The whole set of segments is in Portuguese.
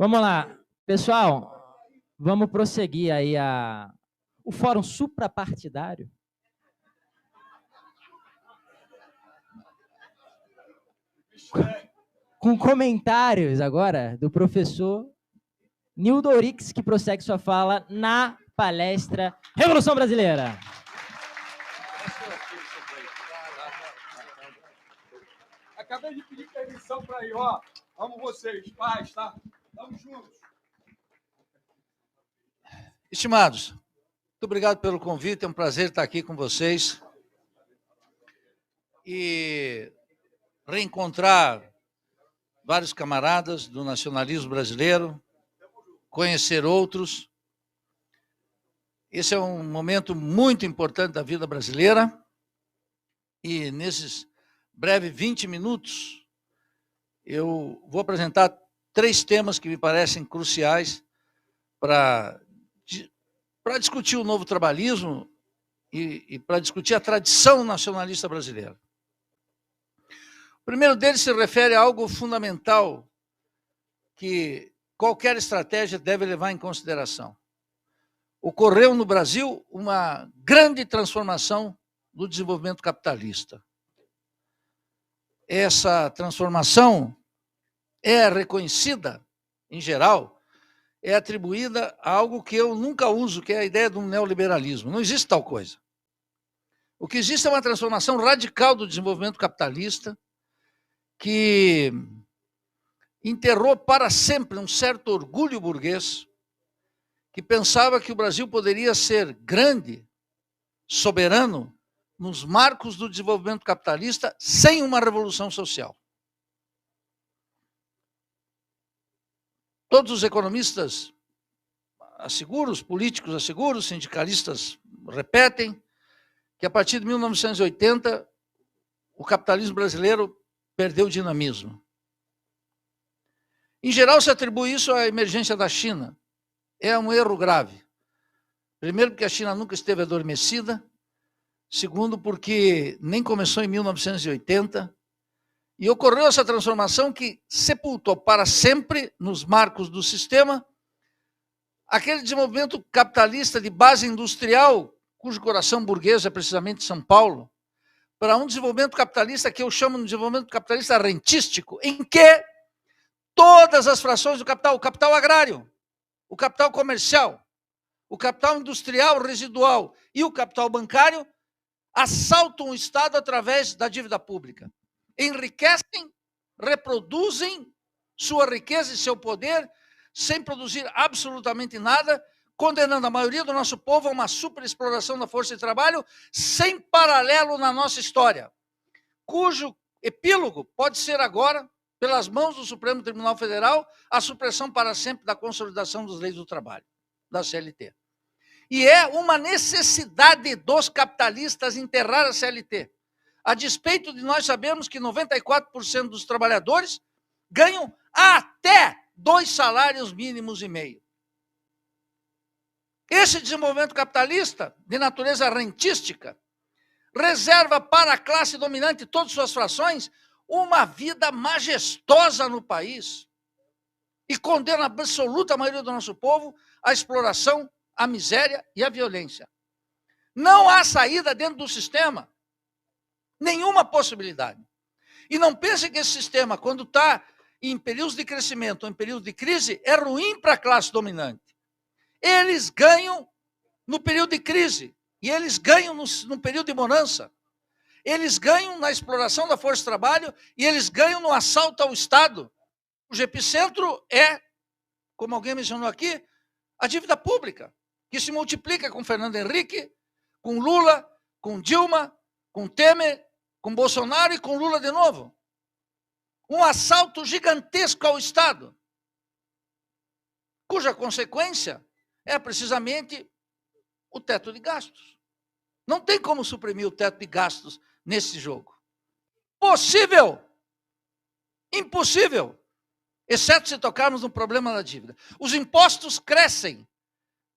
Vamos lá. Pessoal, vamos prosseguir aí o Fórum Suprapartidário. Com comentários agora do professor Nildo Orix, que prossegue sua fala na palestra Revolução Brasileira. Acabei de pedir permissão para ir, ó. Amo vocês, paz, tá? Tamo juntos. Estimados, muito obrigado pelo convite, é um prazer estar aqui com vocês e reencontrar vários camaradas do nacionalismo brasileiro, conhecer outros. Esse é um momento muito importante da vida brasileira e nesses breves 20 minutos eu vou apresentar 3 temas que me parecem cruciais para discutir o novo trabalhismo e para discutir a tradição nacionalista brasileira. O primeiro deles se refere a algo fundamental que qualquer estratégia deve levar em consideração. Ocorreu no Brasil uma grande transformação do desenvolvimento capitalista. Essa transformação é reconhecida, em geral, é atribuída a algo que eu nunca uso, que é a ideia do neoliberalismo. Não existe tal coisa. O que existe é uma transformação radical do desenvolvimento capitalista que enterrou para sempre um certo orgulho burguês que pensava que o Brasil poderia ser grande, soberano, nos marcos do desenvolvimento capitalista sem uma revolução social. Todos os economistas asseguram, os políticos asseguram, os sindicalistas repetem que a partir de 1980 o capitalismo brasileiro perdeu o dinamismo. Em geral se atribui isso à emergência da China. É um erro grave. Primeiro porque a China nunca esteve adormecida, segundo porque nem começou em 1980, e ocorreu essa transformação que sepultou para sempre, nos marcos do sistema, aquele desenvolvimento capitalista de base industrial, cujo coração burguês é precisamente São Paulo, para um desenvolvimento capitalista que eu chamo de desenvolvimento capitalista rentístico, em que todas as frações do capital, o capital agrário, o capital comercial, o capital industrial residual e o capital bancário assaltam o Estado através da dívida pública. Enriquecem, reproduzem sua riqueza e seu poder sem produzir absolutamente nada, condenando a maioria do nosso povo a uma superexploração da força de trabalho sem paralelo na nossa história, cujo epílogo pode ser agora, pelas mãos do Supremo Tribunal Federal, a supressão para sempre da consolidação das leis do trabalho, da CLT. E é uma necessidade dos capitalistas enterrar a CLT, a despeito de nós sabermos que 94% dos trabalhadores ganham até 2 salários mínimos e meio. Esse desenvolvimento capitalista, de natureza rentística, reserva para a classe dominante, todas suas frações, uma vida majestosa no país e condena a absoluta maioria do nosso povo à exploração, à miséria e à violência. Não há saída dentro do sistema, nenhuma possibilidade. E não pense que esse sistema, quando está em períodos de crescimento ou em período de crise, é ruim para a classe dominante. Eles ganham no período de crise e eles ganham no período de bonança. Eles ganham na exploração da força de trabalho e eles ganham no assalto ao Estado, cujo epicentro é, como alguém mencionou aqui, a dívida pública, que se multiplica com Fernando Henrique, com Lula, com Dilma, com Temer, com Bolsonaro e com Lula de novo. Um assalto gigantesco ao Estado, cuja consequência é precisamente o teto de gastos. Não tem como suprimir o teto de gastos nesse jogo. Possível! Impossível! Exceto se tocarmos no problema da dívida. Os impostos crescem,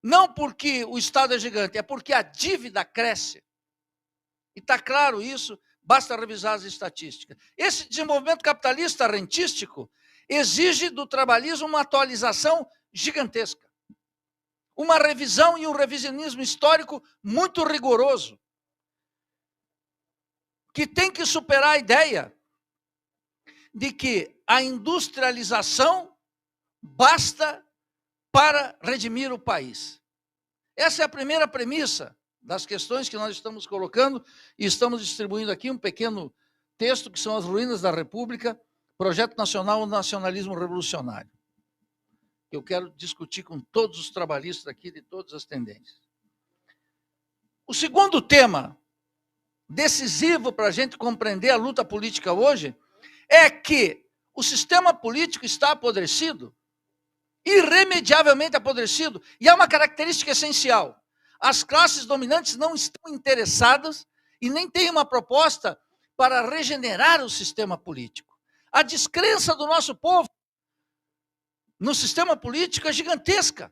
não porque o Estado é gigante, é porque a dívida cresce. E está claro isso, basta revisar as estatísticas. Esse desenvolvimento capitalista rentístico exige do trabalhismo uma atualização gigantesca, uma revisão e um revisionismo histórico muito rigoroso, que tem que superar a ideia de que a industrialização basta para redimir o país. Essa é a primeira premissa das questões que nós estamos colocando e estamos distribuindo aqui um pequeno texto que são as ruínas da República, Projeto Nacional, o Nacionalismo Revolucionário. Eu quero discutir com todos os trabalhistas aqui de todas as tendências. O segundo tema decisivo para a gente compreender a luta política hoje é que o sistema político está apodrecido, irremediavelmente apodrecido, e há uma característica essencial. As classes dominantes não estão interessadas e nem têm uma proposta para regenerar o sistema político. A descrença do nosso povo no sistema político é gigantesca.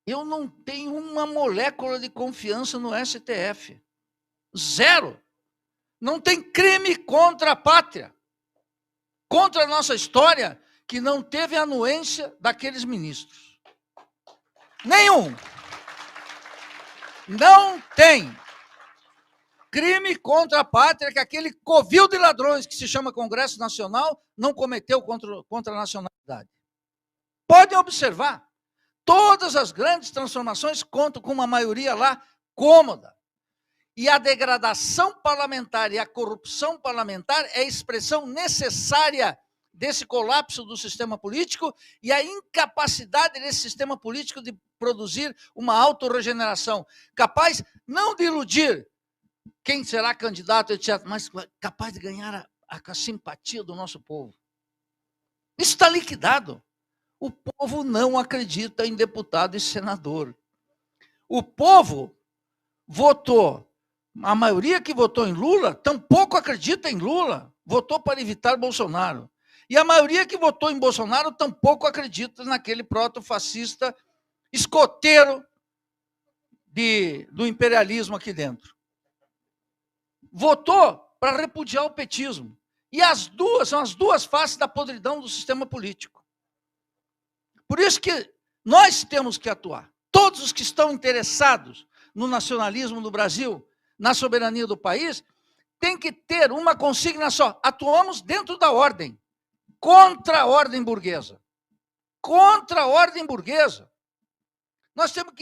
Eu não tenho uma molécula de confiança no STF. Zero. Não tem crime contra a pátria, contra a nossa história, que não teve a anuência daqueles ministros. Nenhum. Não tem crime contra a pátria que aquele covil de ladrões que se chama Congresso Nacional não cometeu contra a nacionalidade. Podem observar, todas as grandes transformações contam com uma maioria lá cômoda. E a degradação parlamentar e a corrupção parlamentar é a expressão necessária desse colapso do sistema político e a incapacidade desse sistema político de produzir uma autorregeneração, capaz não de iludir quem será candidato, etc., mas capaz de ganhar a simpatia do nosso povo. Isso está liquidado. O povo não acredita em deputado e senador. O povo votou, a maioria que votou em Lula tampouco acredita em Lula, votou para evitar Bolsonaro. E a maioria que votou em Bolsonaro tampouco acredita naquele proto-fascista escoteiro do imperialismo aqui dentro. Votou para repudiar o petismo. E as duas são as duas faces da podridão do sistema político. Por isso que nós temos que atuar. Todos os que estão interessados no nacionalismo do Brasil, na soberania do país, têm que ter uma consigna só. Atuamos dentro da ordem, contra a ordem burguesa. Contra a ordem burguesa. Nós temos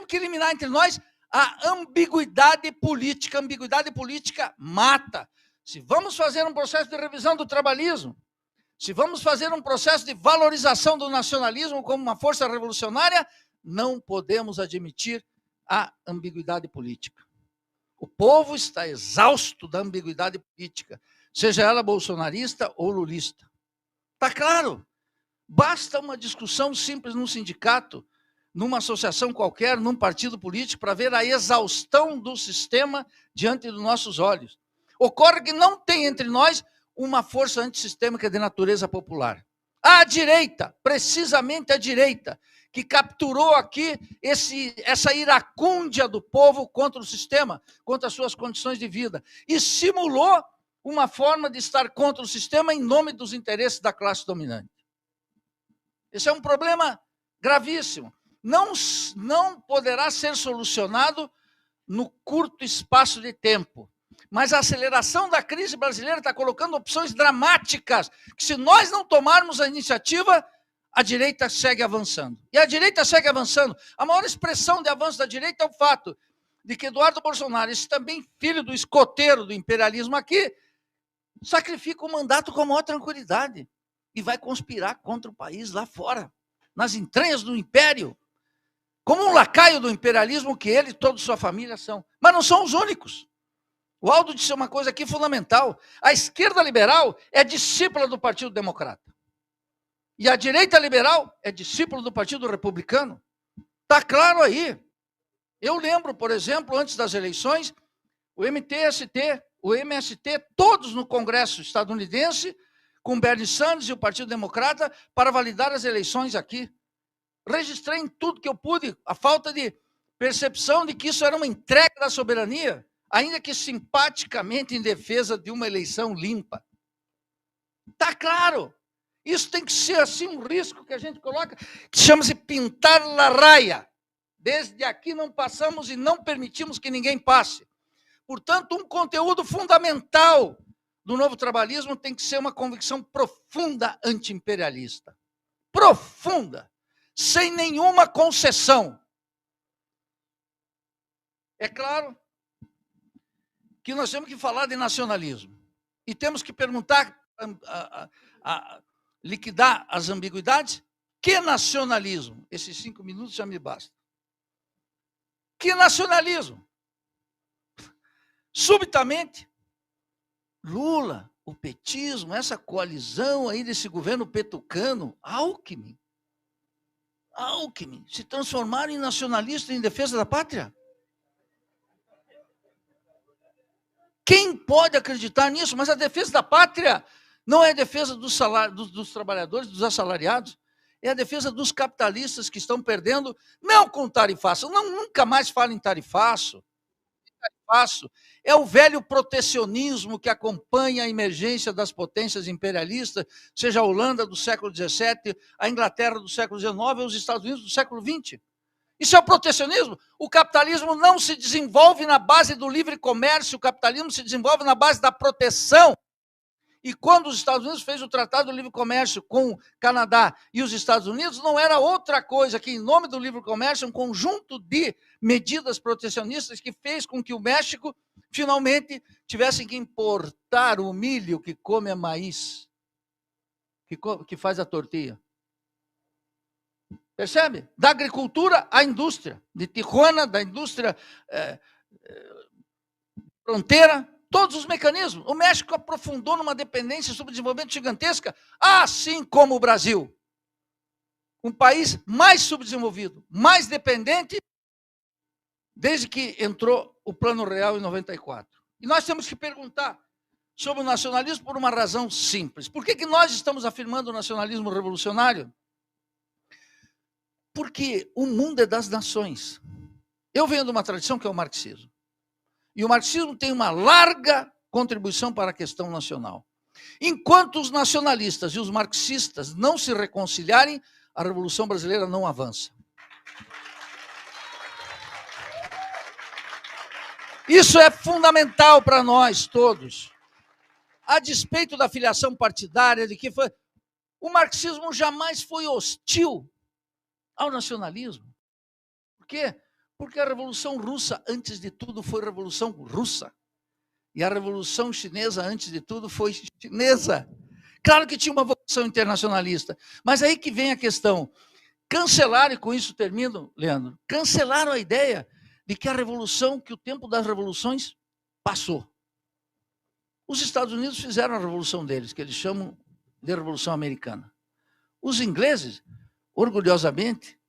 que eliminar entre nós a ambiguidade política. A ambiguidade política mata. Se vamos fazer um processo de revisão do trabalhismo, se vamos fazer um processo de valorização do nacionalismo como uma força revolucionária, não podemos admitir a ambiguidade política. O povo está exausto da ambiguidade política, seja ela bolsonarista ou lulista. Está claro? Basta uma discussão simples num sindicato, numa associação qualquer, num partido político, para ver a exaustão do sistema diante dos nossos olhos. Ocorre que não tem entre nós uma força antissistêmica de natureza popular. A direita, precisamente a direita, que capturou aqui essa iracúndia do povo contra o sistema, contra as suas condições de vida, e simulou uma forma de estar contra o sistema em nome dos interesses da classe dominante. Esse é um problema gravíssimo. Não poderá ser solucionado no curto espaço de tempo. Mas a aceleração da crise brasileira está colocando opções dramáticas, que se nós não tomarmos a iniciativa, a direita segue avançando. E a direita segue avançando. A maior expressão de avanço da direita é o fato de que Eduardo Bolsonaro, esse também filho do escoteiro do imperialismo aqui, sacrifica o mandato com a maior tranquilidade e vai conspirar contra o país lá fora, nas entranhas do império, como um lacaio do imperialismo que ele e toda sua família são. Mas não são os únicos. O Aldo disse uma coisa aqui fundamental. A esquerda liberal é discípula do Partido Democrata. E a direita liberal é discípula do Partido Republicano. Está claro aí. Eu lembro, por exemplo, antes das eleições, o MTST, o MST, todos no Congresso estadunidense, com Bernie Sanders e o Partido Democrata, para validar as eleições aqui. Registrei em tudo que eu pude a falta de percepção de que isso era uma entrega da soberania, ainda que simpaticamente em defesa de uma eleição limpa. Está claro. Isso tem que ser assim um risco que a gente coloca, que chama-se pintar la raya. Desde aqui não passamos e não permitimos que ninguém passe. Portanto, um conteúdo fundamental do novo trabalhismo tem que ser uma convicção profunda anti-imperialista. Profunda, sem nenhuma concessão. É claro que nós temos que falar de nacionalismo. E temos que perguntar, liquidar as ambiguidades. Que nacionalismo? Esses 5 minutos já me bastam. Que nacionalismo? Subitamente, Lula, o petismo, essa coalizão aí desse governo petucano, Alckmin, se transformaram em nacionalistas em defesa da pátria? Quem pode acreditar nisso? Mas a defesa da pátria não é a defesa dos trabalhadores, dos assalariados, é a defesa dos capitalistas que estão perdendo, não com tarifaço, nunca mais fala em tarifaço. É o velho protecionismo que acompanha a emergência das potências imperialistas, seja a Holanda do século XVII, a Inglaterra do século XIX ou os Estados Unidos do século XX. Isso é o protecionismo. O capitalismo não se desenvolve na base do livre comércio, o capitalismo se desenvolve na base da proteção. E quando os Estados Unidos fez o Tratado do Livre Comércio com o Canadá e os Estados Unidos, não era outra coisa que, em nome do livre comércio, um conjunto de medidas protecionistas que fez com que o México, finalmente, tivesse que importar o milho que come a maíz, que faz a tortilha. Percebe? Da agricultura à indústria. De Tijuana, da indústria fronteira, todos os mecanismos. O México aprofundou numa dependência sobre desenvolvimento gigantesca, assim como o Brasil. Um país mais subdesenvolvido, mais dependente, desde que entrou o Plano Real em 94. E nós temos que perguntar sobre o nacionalismo por uma razão simples. Por que nós estamos afirmando o nacionalismo revolucionário? Porque o mundo é das nações. Eu venho de uma tradição que é o marxismo. E o marxismo tem uma larga contribuição para a questão nacional. Enquanto os nacionalistas e os marxistas não se reconciliarem, a Revolução Brasileira não avança. Isso é fundamental para nós todos. A despeito da filiação partidária, de que o marxismo jamais foi hostil ao nacionalismo. Por quê? Porque a Revolução Russa, antes de tudo, foi Revolução Russa. E a Revolução Chinesa, antes de tudo, foi chinesa. Claro que tinha uma vocação internacionalista. Mas aí que vem a questão. Cancelaram, e com isso termino, Leandro, cancelaram a ideia de que a revolução, que o tempo das revoluções passou. Os Estados Unidos fizeram a revolução deles, que eles chamam de Revolução Americana. Os ingleses, orgulhosamente,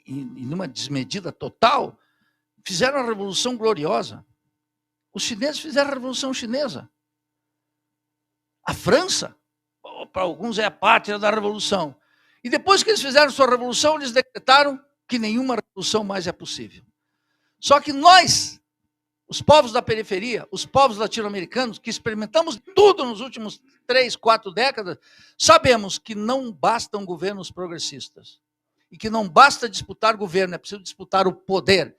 e numa desmedida total, fizeram a Revolução Gloriosa. Os chineses fizeram a Revolução Chinesa. A França, para alguns, é a pátria da Revolução. E depois que eles fizeram sua Revolução, eles decretaram que nenhuma revolução mais é possível. Só que nós, os povos da periferia, os povos latino-americanos, que experimentamos tudo nos últimos 3, 4 décadas, sabemos que não bastam governos progressistas. E que não basta disputar governo, é preciso disputar o poder.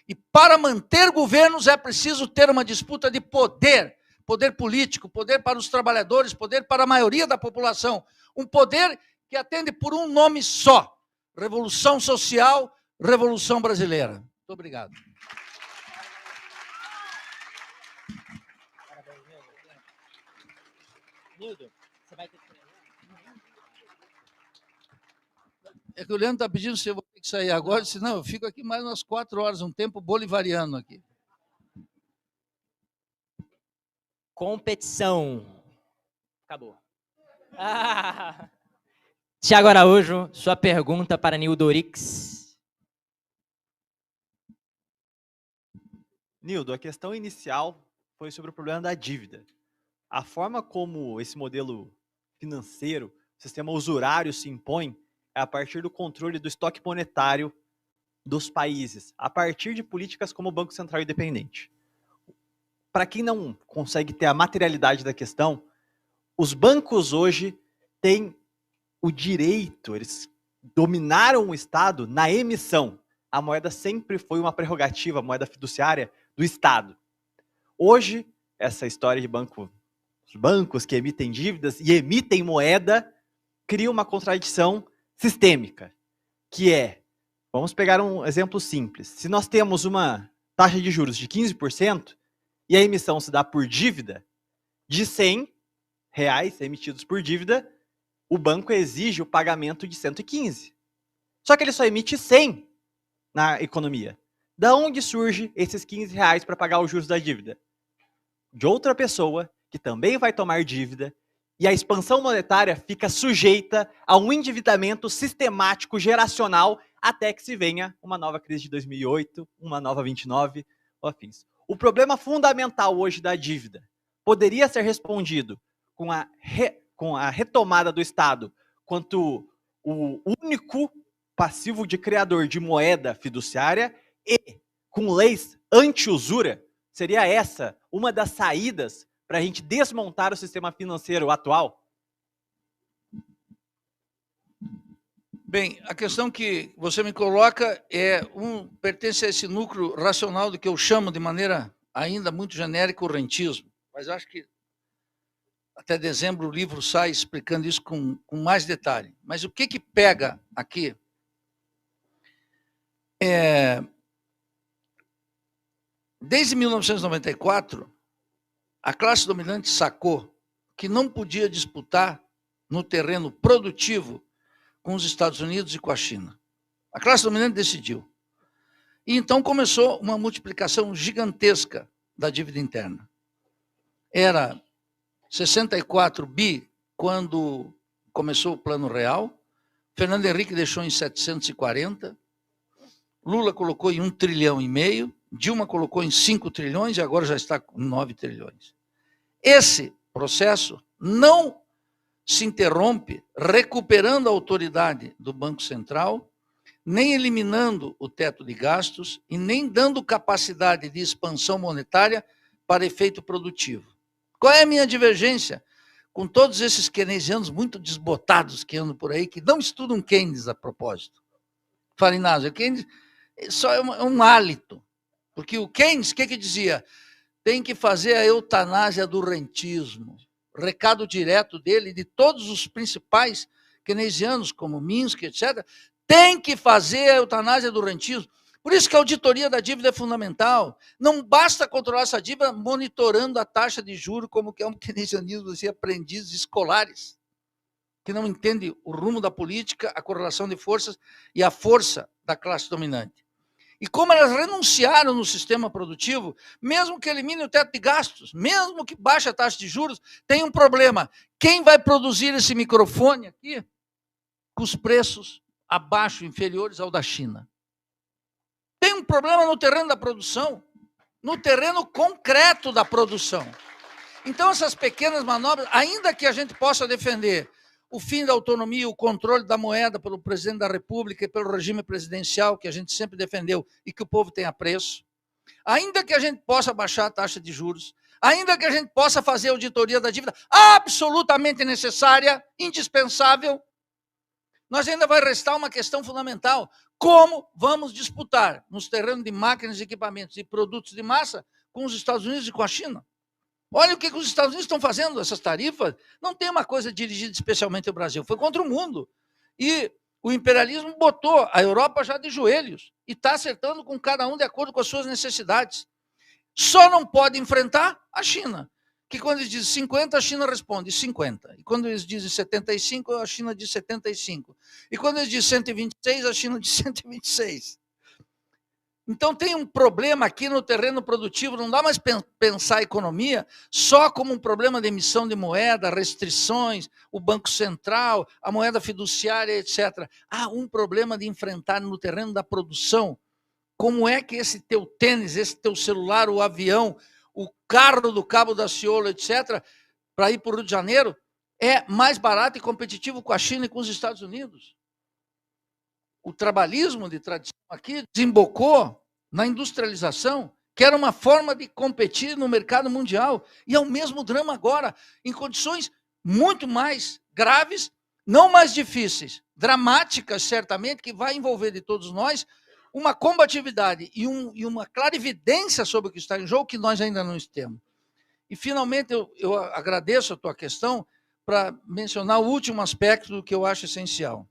E para manter governos é preciso ter uma disputa de poder. Poder político, poder para os trabalhadores, poder para a maioria da população. Um poder que atende por um nome só. Revolução Social, Revolução Brasileira. Muito obrigado. Nildo, você vai ter que... É que o Leandro está pedindo se eu vou ter que sair agora, senão eu fico aqui mais umas 4 horas, um tempo bolivariano aqui. Competição. Acabou. Tiago Araújo, sua pergunta para Nildo Orix. Nildo, a questão inicial foi sobre o problema da dívida. A forma como esse modelo financeiro, o sistema usurário se impõe, é a partir do controle do estoque monetário dos países, a partir de políticas como o Banco Central Independente. Para quem não consegue ter a materialidade da questão, os bancos hoje têm o direito, eles dominaram o Estado na emissão. A moeda sempre foi uma prerrogativa, a moeda fiduciária do Estado. Hoje, essa história de os bancos que emitem dívidas e emitem moeda, cria uma contradição sistêmica, que é, vamos pegar um exemplo simples, se nós temos uma taxa de juros de 15% e a emissão se dá por dívida de R$100 emitidos por dívida, o banco exige o pagamento de 115. Só que ele só emite 100 na economia. Da onde surge esses R$15 para pagar os juros da dívida? De outra pessoa que também vai tomar dívida, e a expansão monetária fica sujeita a um endividamento sistemático geracional até que se venha uma nova crise de 2008, uma nova 29, ou afins. O problema fundamental hoje da dívida poderia ser respondido com a retomada do Estado quanto o único passivo de criador de moeda fiduciária e com leis anti-usura. Seria essa uma das saídas para a gente desmontar o sistema financeiro atual? Bem, a questão que você me coloca pertence a esse núcleo racional do que eu chamo de maneira ainda muito genérica o rentismo. Mas acho que até dezembro o livro sai explicando isso com mais detalhe. Mas o que pega aqui desde 1994, a classe dominante sacou que não podia disputar no terreno produtivo com os Estados Unidos e com a China. A classe dominante decidiu. E então começou uma multiplicação gigantesca da dívida interna. Era 64 bi quando começou o Plano Real, Fernando Henrique deixou em 740, Lula colocou em 1,5 trilhão, Dilma colocou em 5 trilhões e agora já está com 9 trilhões. Esse processo não se interrompe recuperando a autoridade do Banco Central, nem eliminando o teto de gastos e nem dando capacidade de expansão monetária para efeito produtivo. Qual é a minha divergência com todos esses keynesianos muito desbotados que andam por aí, que não estudam Keynes a propósito? Farinácio, Keynes só é um hálito, porque o Keynes, o que dizia? Tem que fazer a eutanásia do rentismo. Recado direto dele, de todos os principais keynesianos, como Minsky, etc., tem que fazer a eutanásia do rentismo. Por isso que a auditoria da dívida é fundamental. Não basta controlar essa dívida monitorando a taxa de juros, como que é um keynesianismo de aprendizes escolares, que não entende o rumo da política, a correlação de forças e a força da classe dominante. E como elas renunciaram no sistema produtivo, mesmo que elimine o teto de gastos, mesmo que baixe a taxa de juros, tem um problema. Quem vai produzir esse microfone aqui com os preços abaixo, inferiores ao da China? Tem um problema no terreno da produção, no terreno concreto da produção. Então, essas pequenas manobras, ainda que a gente possa defender o fim da autonomia, o controle da moeda pelo presidente da República e pelo regime presidencial, que a gente sempre defendeu e que o povo tem apreço, ainda que a gente possa baixar a taxa de juros, ainda que a gente possa fazer auditoria da dívida absolutamente necessária, indispensável, nós ainda vai restar uma questão fundamental. Como vamos disputar nos terrenos de máquinas, equipamentos e produtos de massa com os Estados Unidos e com a China? Olha o que os Estados Unidos estão fazendo, essas tarifas. Não tem uma coisa dirigida especialmente ao Brasil, foi contra o mundo. E o imperialismo botou a Europa já de joelhos e está acertando com cada um de acordo com as suas necessidades. Só não pode enfrentar a China, que quando eles dizem 50, a China responde 50. E quando eles dizem 75, a China diz 75. E quando eles dizem 126, a China diz 126. Então tem um problema aqui no terreno produtivo, não dá mais pensar a economia só como um problema de emissão de moeda, restrições, o Banco Central, a moeda fiduciária, etc. Há um problema de enfrentar no terreno da produção. Como é que esse teu tênis, esse teu celular, o avião, o carro do Cabo da Ciolo, etc., para ir para o Rio de Janeiro, é mais barato e competitivo com a China e com os Estados Unidos. O trabalhismo de tradição aqui desembocou na industrialização, que era uma forma de competir no mercado mundial. E é o mesmo drama agora, em condições muito mais graves, não mais difíceis, dramáticas, certamente, que vai envolver de todos nós uma combatividade e uma clarividência sobre o que está em jogo que nós ainda não temos. E, finalmente, eu agradeço a tua questão para mencionar o último aspecto do que eu acho essencial.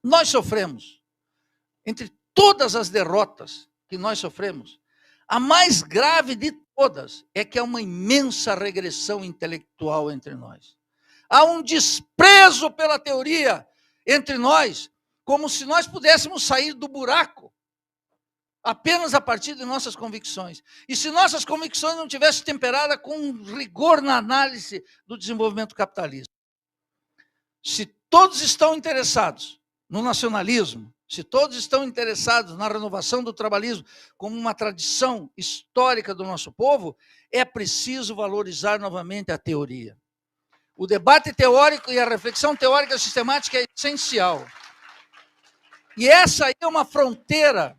Nós sofremos, entre todas as derrotas que nós sofremos, a mais grave de todas é que há uma imensa regressão intelectual entre nós. Há um desprezo pela teoria entre nós, como se nós pudéssemos sair do buraco apenas a partir de nossas convicções. E se nossas convicções não tivessem temperada com rigor na análise do desenvolvimento capitalista. Se todos estão interessados no nacionalismo, se todos estão interessados na renovação do trabalhismo como uma tradição histórica do nosso povo, é preciso valorizar novamente a teoria. O debate teórico e a reflexão teórica sistemática é essencial. E essa aí é uma fronteira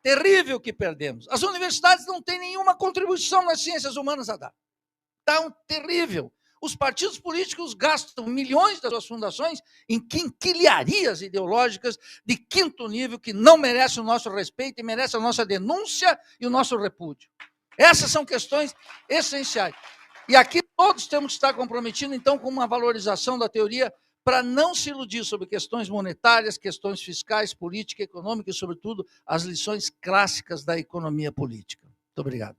terrível que perdemos. As universidades não têm nenhuma contribuição nas ciências humanas a dar. Está terrível. Os partidos políticos gastam milhões das suas fundações em quinquilharias ideológicas de quinto nível que não merecem o nosso respeito e merecem a nossa denúncia e o nosso repúdio. Essas são questões essenciais. E aqui todos temos que estar comprometidos, então, com uma valorização da teoria para não se iludir sobre questões monetárias, questões fiscais, política, econômica e, sobretudo, as lições clássicas da economia política. Muito obrigado.